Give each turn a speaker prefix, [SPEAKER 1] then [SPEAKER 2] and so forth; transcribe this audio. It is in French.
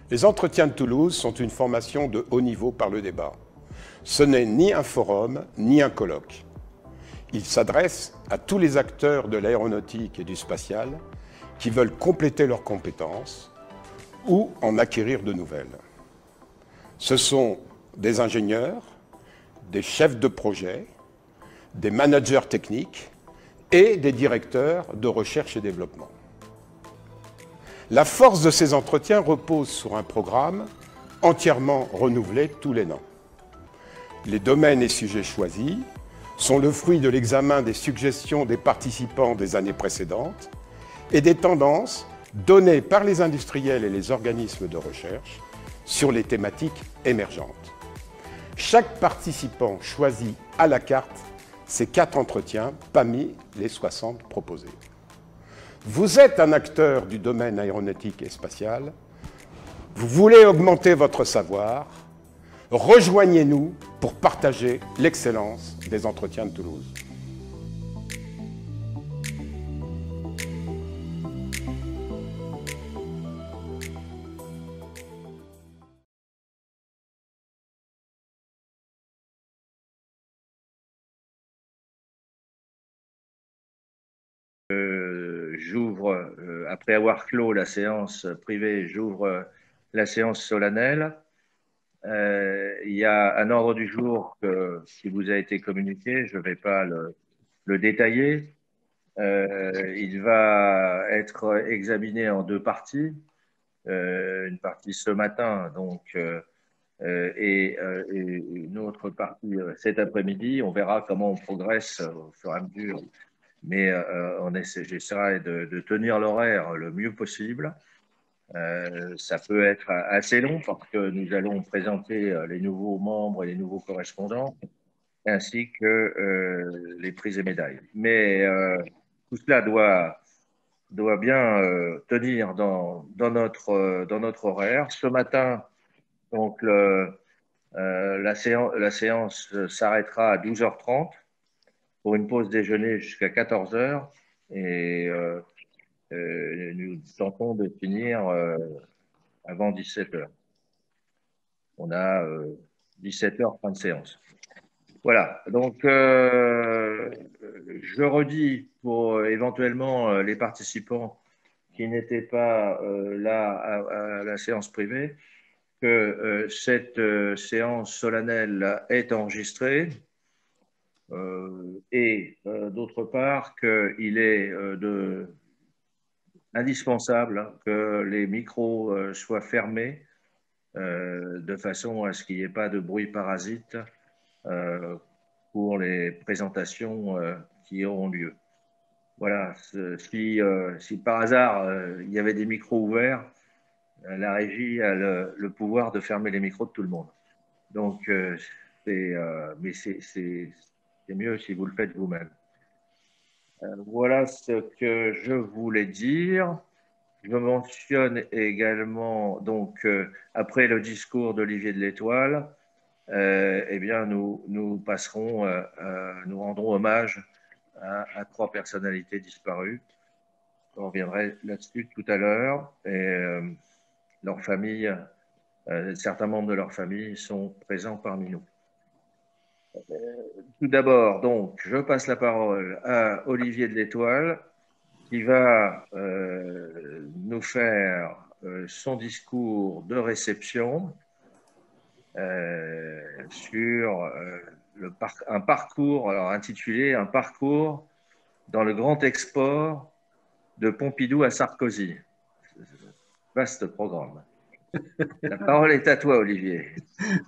[SPEAKER 1] Les entretiens de Toulouse sont une formation de haut niveau par le débat. Ce n'est ni un forum, ni un colloque. Il s'adresse à tous les acteurs de l'aéronautique et du spatial qui veulent compléter leurs compétences ou en acquérir de nouvelles. Ce sont des ingénieurs, des chefs de projet, des managers techniques et des directeurs de recherche et développement. La force de ces entretiens repose sur un programme entièrement renouvelé tous les ans. Les domaines et sujets choisis sont le fruit de l'examen des suggestions des participants des années précédentes et des tendances données par les industriels et les organismes de recherche sur les thématiques émergentes. Chaque participant choisit à la carte ces 4 entretiens parmi les 60 proposés. Vous êtes un acteur du domaine aéronautique et spatial, vous voulez augmenter votre savoir, rejoignez-nous pour partager l'excellence des entretiens de Toulouse.
[SPEAKER 2] J'ouvre, après avoir clos la séance privée, j'ouvre la séance solennelle. Il y a un ordre du jour qui vous a été communiqué, je ne vais pas le détailler. Il va être examiné en 2 parties. Une partie ce matin, donc, et une autre partie cet après-midi. On verra comment on progresse au fur et à mesure. Mais j'essaierai de tenir l'horaire le mieux possible. Ça peut être assez long parce que nous allons présenter les nouveaux membres et les nouveaux correspondants, ainsi que les prix et médailles. Mais tout cela doit bien tenir dans notre horaire. Ce matin, donc, la séance s'arrêtera à 12h30 pour une pause déjeuner jusqu'à 14h. Et nous tentons de finir avant 17h. On a 17h, fin de séance. Voilà, donc je redis pour éventuellement les participants qui n'étaient pas là à la séance privée que cette séance solennelle est enregistrée et d'autre part qu'il est indispensable que les micros soient fermés de façon à ce qu'il n'y ait pas de bruit parasite pour les présentations qui auront lieu. Voilà, si par hasard il y avait des micros ouverts, la régie a le pouvoir de fermer les micros de tout le monde. Donc, mais c'est mieux si vous le faites vous-même. Voilà ce que je voulais dire. Je mentionne également, donc, après le discours d'Olivier de l'Étoile, eh bien, nous passerons, nous rendrons hommage à trois personnalités disparues. Je reviendrai là-dessus tout à l'heure. Et leur famille, certains membres de leur famille sont présents parmi nous. Tout d'abord, donc, je passe la parole à Olivier de l'Étoile, qui va nous faire son discours de réception sur un parcours, alors intitulé Un parcours dans le grand export de Pompidou à Sarkozy. Vaste programme. La parole est à toi, Olivier.